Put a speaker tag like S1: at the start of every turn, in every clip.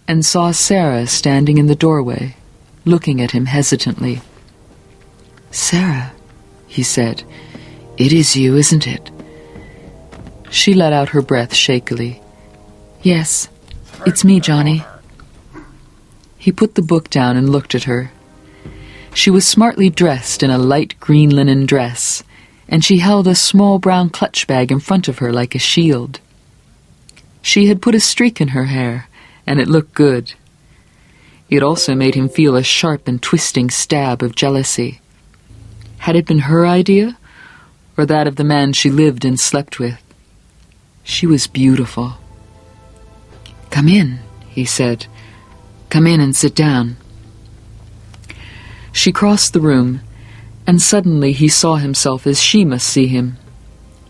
S1: and saw Sarah standing in the doorway, looking at him hesitantly. "Sarah," he said, "it is you, isn't it?" She let out her breath shakily. "Yes, it's me, Johnny." He put the book down and looked at her. She was smartly dressed in a light green linen dress, and she held a small brown clutch bag in front of her like a shield. She had put a streak in her hair, and it looked good. It also made him feel a sharp and twisting stab of jealousy. Had it been her idea, or that of the man she lived and slept with? She was beautiful. "Come in," he said. "Come in and sit down." She crossed the room, and suddenly he saw himself as she must see him.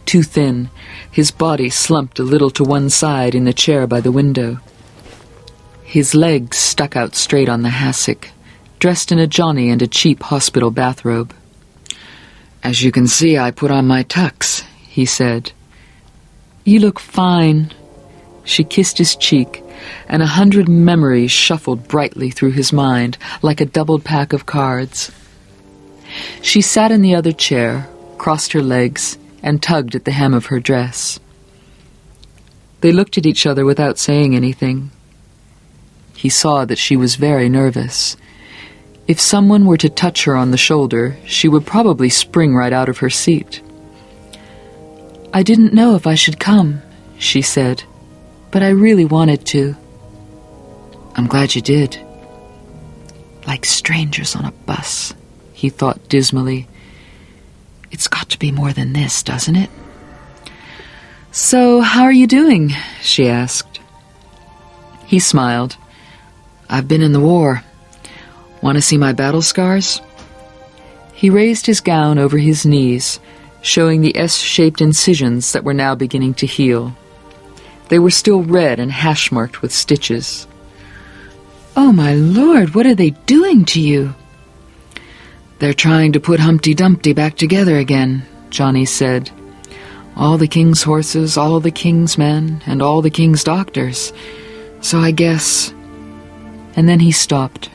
S1: Too thin, his body slumped a little to one side in the chair by the window. His legs stuck out straight on the hassock, dressed in a Johnny and a cheap hospital bathrobe. "As you can see, I put on my tux," he said. "You look fine." She kissed his cheek, and 100 memories shuffled brightly through his mind like a doubled pack of cards. She sat in the other chair, crossed her legs, and tugged at the hem of her dress. They looked at each other without saying anything. He saw that she was very nervous. If someone were to touch her on the shoulder, she would probably spring right out of her seat. "I didn't know if I should come," she said, "but I really wanted to." "I'm glad you did." Like strangers on a bus, he thought dismally. It's got to be more than this, doesn't it? "So, how are you doing?" she asked. He smiled. "I've been in the war. Want to see my battle scars?" He raised his gown over his knees, showing the S-shaped incisions that were now beginning to heal. They were still red and hash-marked with stitches. "Oh, my Lord, what are they doing to you?" "They're trying to put Humpty Dumpty back together again," Johnny said. "All the king's horses, all the king's men, and all the king's doctors. So I guess—" And then he stopped,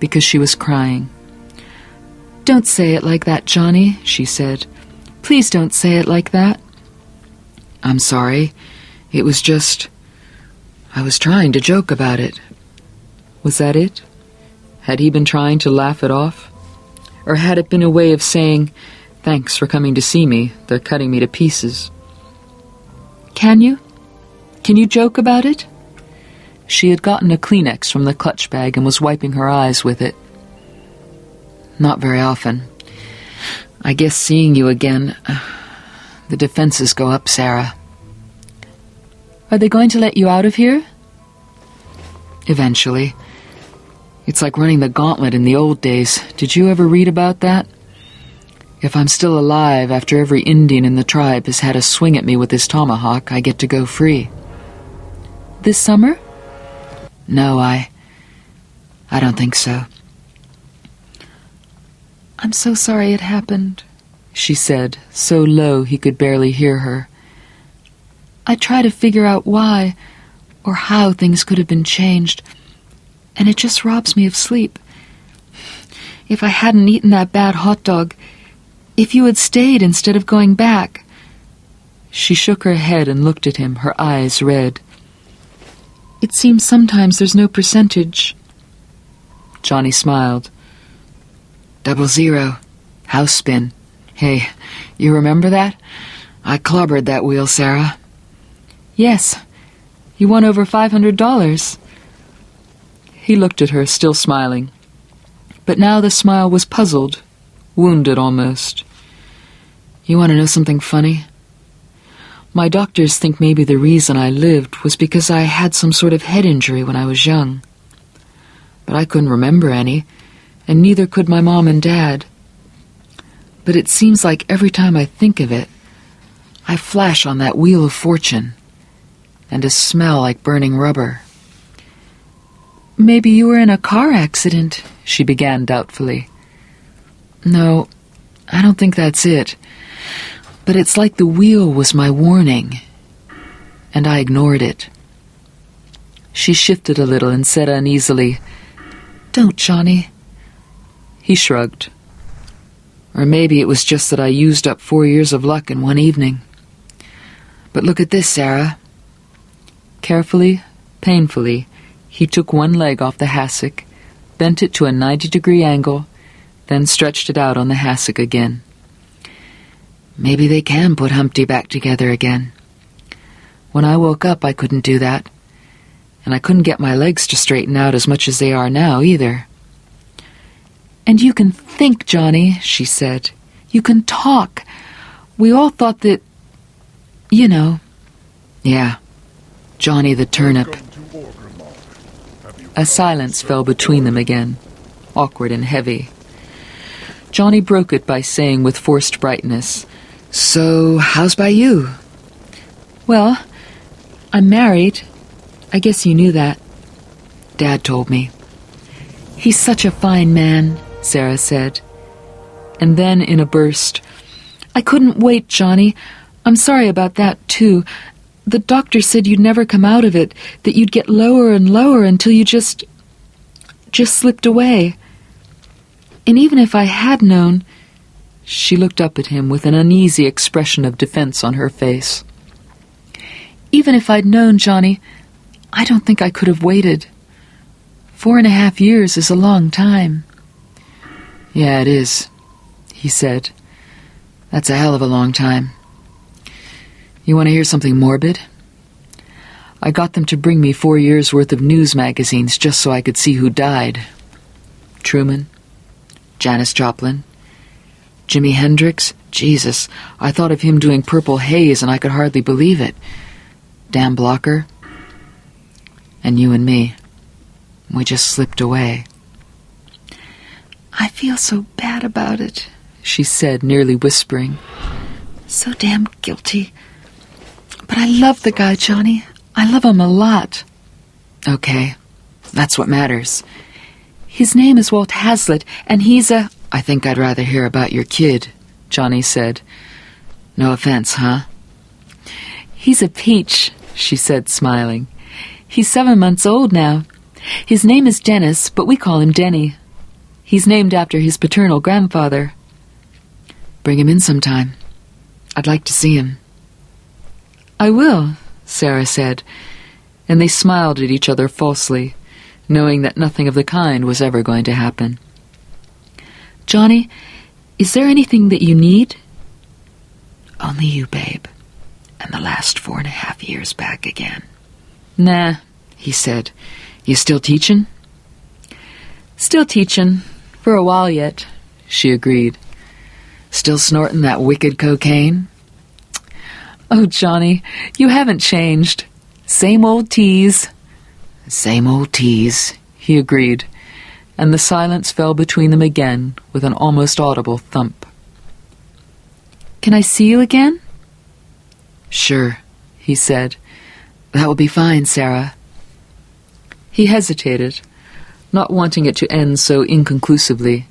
S1: because she was crying. "Don't say it like that, Johnny," she said. "Please don't say it like that." "I'm sorry. It was just... I was trying to joke about it." Was that it? Had he been trying to laugh it off? Or had it been a way of saying, "Thanks for coming to see me. They're cutting me to pieces"? "Can you? Can you joke about it?" She had gotten a Kleenex from the clutch bag and was wiping her eyes with it. "Not very often. I guess seeing you again, the defenses go up, Sarah." "Are they going to let you out of here?" "Eventually. It's like running the gauntlet in the old days. Did you ever read about that? If I'm still alive after every Indian in the tribe has had a swing at me with his tomahawk, I get to go free." "This summer?" "No, I don't think so." "I'm so sorry it happened," she said, so low he could barely hear her. "I try to figure out why or how things could have been changed, and it just robs me of sleep. If I hadn't eaten that bad hot dog, if you had stayed instead of going back—" She shook her head and looked at him, her eyes red. "It seems sometimes there's no percentage." Johnny smiled. 00, house spin. Hey, you remember that? I clobbered that wheel, Sarah. "Yes, you won over $500. He looked at her, still smiling. But now the smile was puzzled, wounded almost. "You want to know something funny? My doctors think maybe the reason I lived was because I had some sort of head injury when I was young. But I couldn't remember any, and neither could my mom and dad. But it seems like every time I think of it, I flash on that wheel of fortune, and a smell like burning rubber." "Maybe you were in a car accident," she began doubtfully. "No, I don't think that's it. But it's like the wheel was my warning, and I ignored it. She shifted a little and said uneasily, "Don't, Johnny." He shrugged. Or maybe it was just that I used up 4 years of luck in one evening. But look at this, Sarah. Carefully, painfully, he took one leg off the hassock, bent it to a 90-degree angle, then stretched it out on the hassock again. Maybe they can put Humpty back together again. When I woke up, I couldn't do that. And I couldn't get my legs to straighten out as much as they are now, either. "And you can think, Johnny," she said. "You can talk. We all thought that, you know." "Yeah, Johnny the turnip." A silence fell between them again, awkward and heavy. Johnny broke it by saying with forced brightness, "So, how's by you?" "Well, I'm married. I guess you knew that." "Dad told me." "He's such a fine man," Sarah said. And then, in a burst, "I couldn't wait, Johnny. I'm sorry about that, too. The doctor said you'd never come out of it, that you'd get lower and lower until you just slipped away. And even if I had known..." She looked up at him with an uneasy expression of defense on her face. "Even if I'd known, Johnny, I don't think I could have waited. 4.5 years is a long time." "Yeah, it is," he said. "That's a hell of a long time. You want to hear something morbid? I got them to bring me 4 years' worth of news magazines just so I could see who died. Truman, Janis Joplin, Jimi Hendrix. Jesus, I thought of him doing Purple Haze and I could hardly believe it. Dan Blocker. And you and me. We just slipped away." "I feel so bad about it," she said, nearly whispering. "So damn guilty. But I love the guy, Johnny. I love him a lot." "Okay, that's what matters." "His name is Walt Hazlitt, and he's a..." "I think I'd rather hear about your kid," Johnny said. "No offense, huh?" "He's a peach," she said, smiling. "He's 7 months old now. His name is Dennis, but we call him Denny. He's named after his paternal grandfather." "Bring him in sometime. I'd like to see him." "I will," Sarah said, and they smiled at each other falsely, knowing that nothing of the kind was ever going to happen. "Johnny, is there anything that you need?" "Only you, babe, and the last 4.5 years back again." "Nah," he said. "You still teaching?" "Still teaching, for a while yet," she agreed. "Still snorting that wicked cocaine?" "Oh, Johnny, you haven't changed. Same old tease." "Same old tease," he agreed, and the silence fell between them again with an almost audible thump. "Can I see you again?" "Sure," he said. "That will be fine, Sarah." He hesitated, not wanting it to end so inconclusively,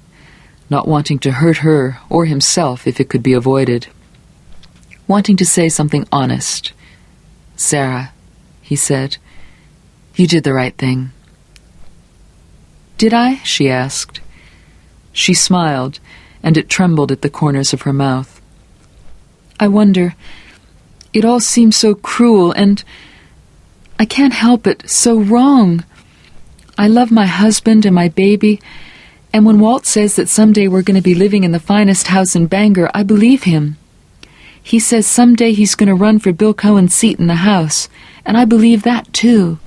S1: not wanting to hurt her or himself if it could be avoided, wanting to say something honest. "Sarah," he said, "you did the right thing." "Did I?" she asked. She smiled, and it trembled at the corners of her mouth. "I wonder. It all seems so cruel, and I can't help it, so wrong. I love my husband and my baby, and when Walt says that someday we're going to be living in the finest house in Bangor, I believe him. He says someday he's going to run for Bill Cohen's seat in the House, and I believe that too.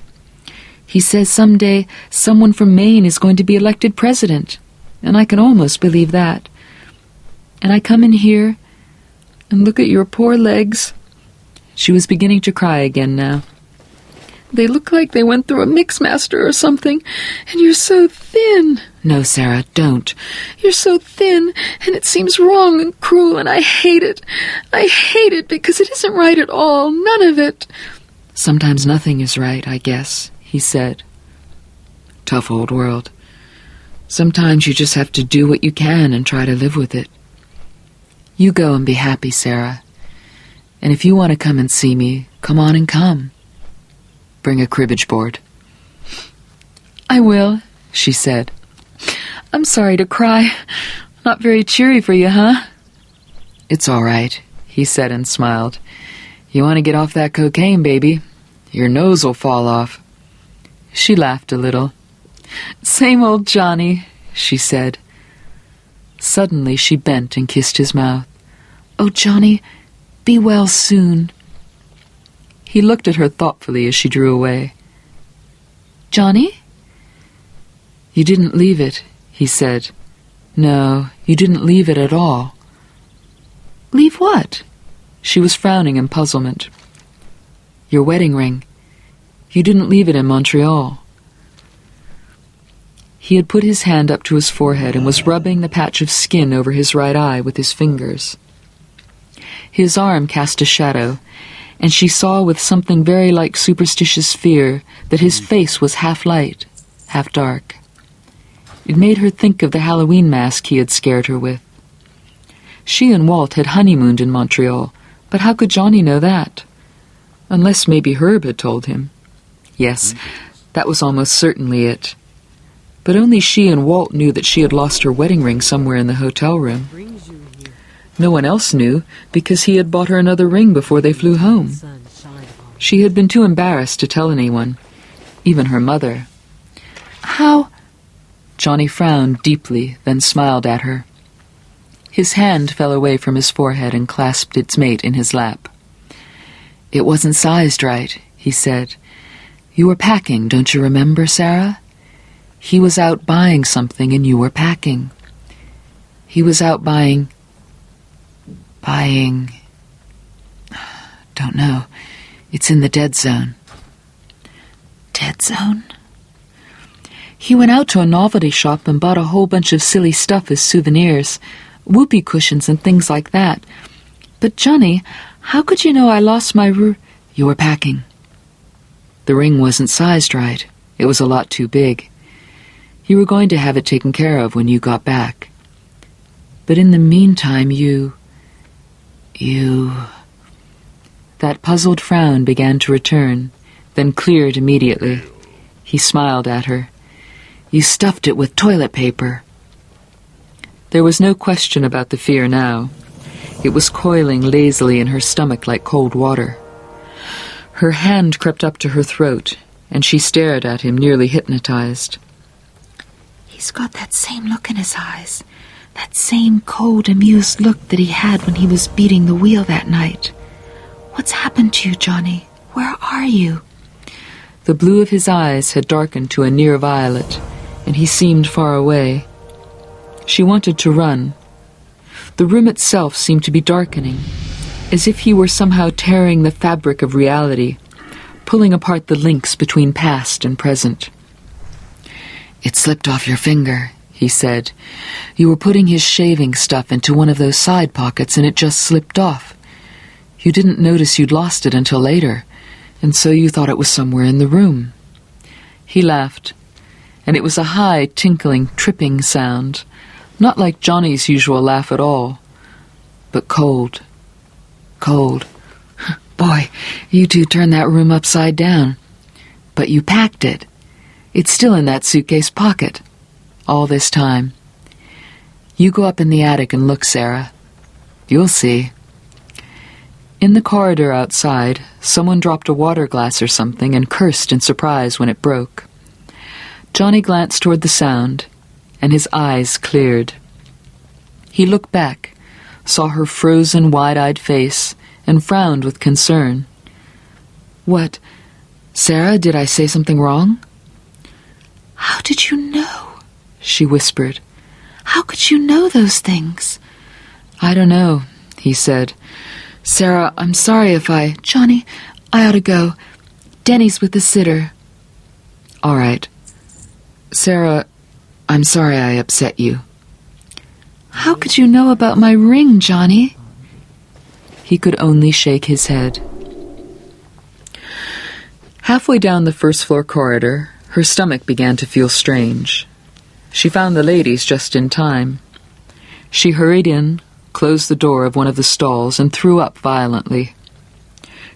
S1: He says someday someone from Maine is going to be elected president, and I can almost believe that. And I come in here and look at your poor legs." She was beginning to cry again now. "They look like they went through a mixmaster or something, and you're so thin." "No, Sarah, don't." "You're so thin, and it seems wrong and cruel, and I hate it. I hate it because it isn't right at all, none of it." "Sometimes nothing is right, I guess," he said. "Tough old world. Sometimes you just have to do what you can and try to live with it. You go and be happy, Sarah. And if you want to come and see me, come on and come. Bring a cribbage board." I will, she said. I'm sorry to cry. Not very cheery for you, huh? It's all right, he said and smiled. You want to get off that cocaine, baby? Your nose will fall off. She laughed a little. Same old Johnny, she said. Suddenly she bent and kissed his mouth. Oh, Johnny, be well soon. He looked at her thoughtfully as she drew away. Johnny? You didn't leave it, he said. No, you didn't leave it at all. Leave what? She was frowning in puzzlement. Your wedding ring. You didn't leave it in Montreal. He had put his hand up to his forehead and was rubbing the patch of skin over his right eye with his fingers. His arm cast a shadow, and she saw with something very like superstitious fear that his face was half light, half dark. It made her think of the Halloween mask he had scared her with. She and Walt had honeymooned in Montreal, but how could Johnny know that? Unless maybe Herb had told him. Yes, that was almost certainly it. But only she and Walt knew that she had lost her wedding ring somewhere in the hotel room. No one else knew, because he had bought her another ring before they flew home. She had been too embarrassed to tell anyone, even her mother. How? Johnny frowned deeply, then smiled at her. His hand fell away from his forehead and clasped its mate in his lap. It wasn't sized right, he said. You were packing, don't you remember, Sarah? He was out buying something and you were packing. He was out buying... Don't know. It's in the dead zone. Dead zone? He went out to a novelty shop and bought a whole bunch of silly stuff as souvenirs, whoopee cushions and things like that. But, Johnny, how could you know I lost my You were packing. The ring wasn't sized right. It was a lot too big. You were going to have it taken care of when you got back. But in the meantime, you... That puzzled frown began to return, then cleared immediately. He smiled at her. You stuffed it with toilet paper. There was no question about the fear now. It was coiling lazily in her stomach like cold water. Her hand crept up to her throat, and she stared at him, nearly hypnotized. He's got that same look in his eyes, that same cold, amused look that he had when he was beating the wheel that night. What's happened to you, Johnny? Where are you? The blue of his eyes had darkened to a near violet, and he seemed far away. She wanted to run. The room itself seemed to be darkening, as if he were somehow tearing the fabric of reality, pulling apart the links between past and present. It slipped off your finger, he said. You were putting his shaving stuff into one of those side pockets and it just slipped off. You didn't notice you'd lost it until later, and so you thought it was somewhere in the room. He laughed, and it was a high, tinkling, tripping sound, not like Johnny's usual laugh at all, but cold. Cold. Boy, you two turned that room upside down. But you packed it. It's still in that suitcase pocket. All this time. You go up in the attic and look, Sarah. You'll see. In the corridor outside, someone dropped a water glass or something and cursed in surprise when it broke. Johnny glanced toward the sound, and his eyes cleared. He looked back, saw her frozen, wide-eyed face, and frowned with concern. What? Sarah, did I say something wrong? How did you know? She whispered. How could you know those things? I don't know, he said. Sarah, I'm sorry if I... Johnny, I ought to go. Denny's with the sitter. All right. Sarah, I'm sorry I upset you. How could you know about my ring, Johnny? He could only shake his head. Halfway down the first-floor corridor, her stomach began to feel strange. She found the ladies just in time. She hurried in, closed the door of one of the stalls, and threw up violently.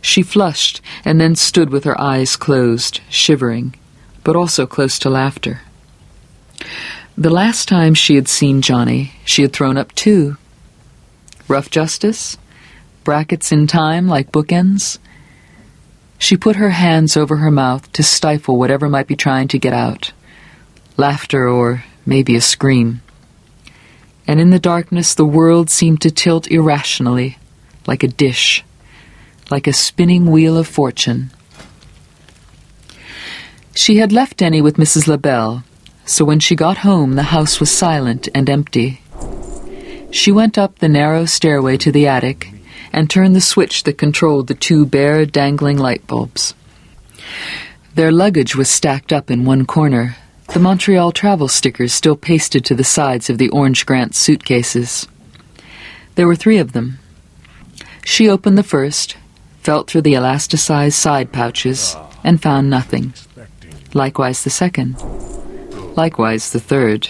S1: She flushed and then stood with her eyes closed, shivering, but also close to laughter. The last time she had seen Johnny, she had thrown up 2. Rough justice? Brackets in time like bookends? She put her hands over her mouth to stifle whatever might be trying to get out. Laughter or maybe a scream. And in the darkness the world seemed to tilt irrationally, like a dish, like a spinning wheel of fortune. She had left Denny with Mrs. LaBelle, so when she got home the house was silent and empty. She went up the narrow stairway to the attic and turned the switch that controlled the 2 bare, dangling light bulbs. Their luggage was stacked up in one corner, the Montreal travel stickers still pasted to the sides of the Orange Grant suitcases. There were 3 of them. She opened the first, felt through the elasticized side pouches, and found nothing. Likewise the second. Likewise the third.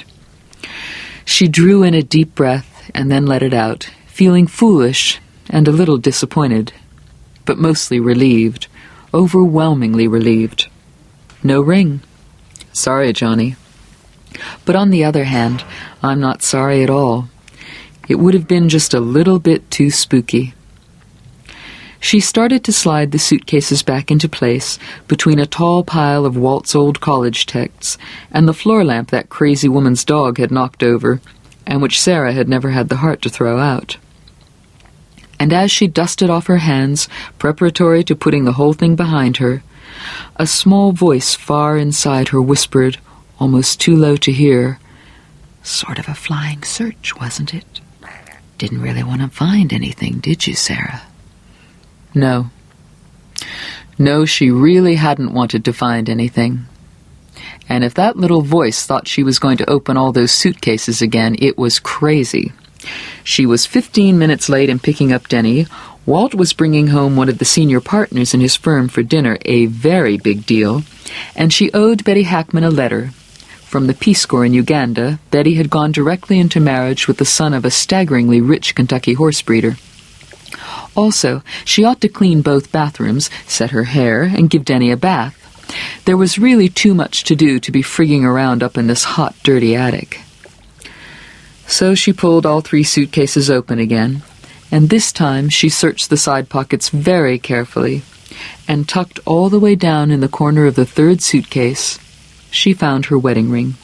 S1: She drew in a deep breath and then let it out, feeling foolish and a little disappointed, but mostly relieved, overwhelmingly relieved. No ring. Sorry, Johnny. But on the other hand, I'm not sorry at all. It would have been just a little bit too spooky. She started to slide the suitcases back into place between a tall pile of Walt's old college texts and the floor lamp that crazy woman's dog had knocked over and which Sarah had never had the heart to throw out. And as she dusted off her hands, preparatory to putting the whole thing behind her, a small voice far inside her whispered, almost too low to hear, "Sort of a flying search, wasn't it? Didn't really want to find anything, did you, Sarah?" No. No, she really hadn't wanted to find anything. And if that little voice thought she was going to open all those suitcases again, it was crazy. She was 15 minutes late in picking up Denny. Walt was bringing home one of the senior partners in his firm for dinner, a very big deal, and she owed Betty Hackman a letter. From the Peace Corps in Uganda, Betty had gone directly into marriage with the son of a staggeringly rich Kentucky horse breeder. Also, she ought to clean both bathrooms, set her hair, and give Denny a bath. There was really too much to do to be frigging around up in this hot, dirty attic. So she pulled all 3 suitcases open again, and this time she searched the side pockets very carefully, and tucked all the way down in the corner of the 3rd suitcase, she found her wedding ring.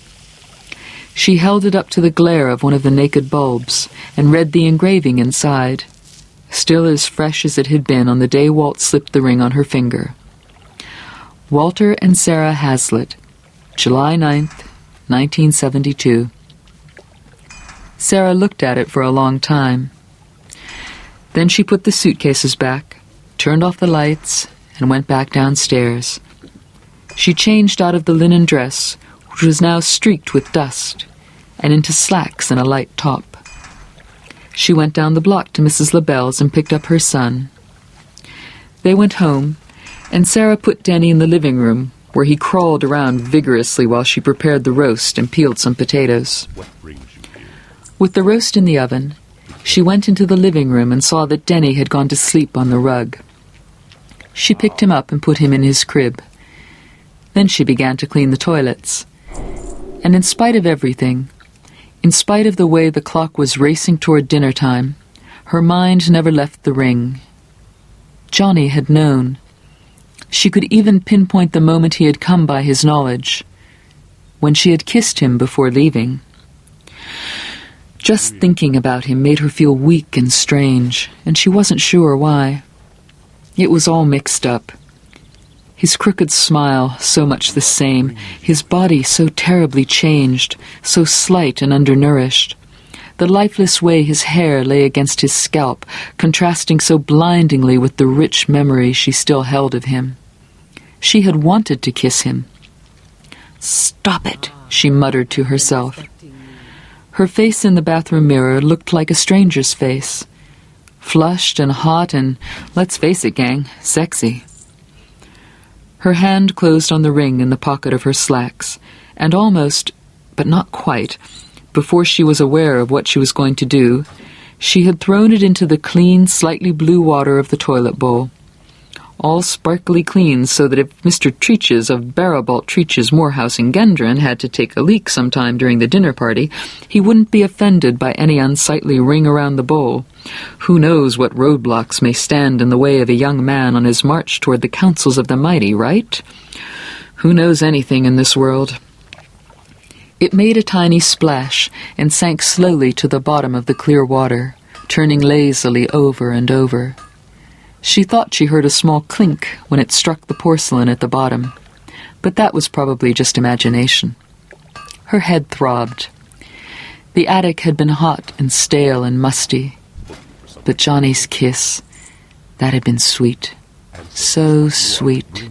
S1: She held it up to the glare of one of the naked bulbs, and read the engraving inside, still as fresh as it had been on the day Walt slipped the ring on her finger. Walter and Sarah Hazlitt, July 9th, 1972. Sarah looked at it for a long time. Then she put the suitcases back, turned off the lights, and went back downstairs. She changed out of the linen dress, which was now streaked with dust, and into slacks and a light top. She went down the block to Mrs. LaBelle's and picked up her son. They went home, and Sarah put Denny in the living room, where he crawled around vigorously while she prepared the roast and peeled some potatoes. With the roast in the oven, she went into the living room and saw that Denny had gone to sleep on the rug. She picked him up and put him in his crib. Then she began to clean the toilets. And in spite of everything, in spite of the way the clock was racing toward dinner time, her mind never left the ring. Johnny had known. She could even pinpoint the moment he had come by his knowledge, when she had kissed him before leaving. Just thinking about him made her feel weak and strange, and she wasn't sure why. It was all mixed up. His crooked smile, so much the same, his body so terribly changed, so slight and undernourished. The lifeless way his hair lay against his scalp, contrasting so blindingly with the rich memory she still held of him. She had wanted to kiss him. "Stop it," she muttered to herself. Her face in the bathroom mirror looked like a stranger's face. Flushed and hot and, let's face it, gang, sexy. Her hand closed on the ring in the pocket of her slacks, and almost, but not quite, before she was aware of what she was going to do, she had thrown it into the clean, slightly blue water of the toilet bowl. all sparkly clean, so that if Mr. Treaches of Barrowbolt Treaches Moorhouse in Gendron had to take a leak sometime during the dinner party, he wouldn't be offended by any unsightly ring around the bowl. Who knows what roadblocks may stand in the way of a young man on his march toward the councils of the mighty, right? Who knows anything in this world? It made a tiny splash and sank slowly to the bottom of the clear water, turning lazily over and over. She thought she heard a small clink when it struck the porcelain at the bottom, but that was probably just imagination. Her head throbbed. The attic had been hot and stale and musty, but Johnny's kiss, that had been sweet, so sweet.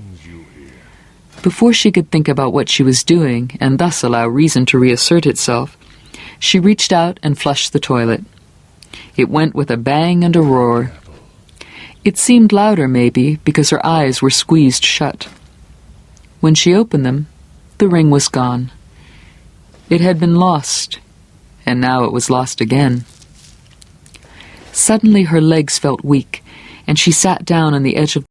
S1: Before she could think about what she was doing and thus allow reason to reassert itself, she reached out and flushed the toilet. It went with a bang and a roar. It seemed louder, maybe, because her eyes were squeezed shut. When she opened them, the ring was gone. It had been lost, and now it was lost again. Suddenly her legs felt weak, and she sat down on the edge of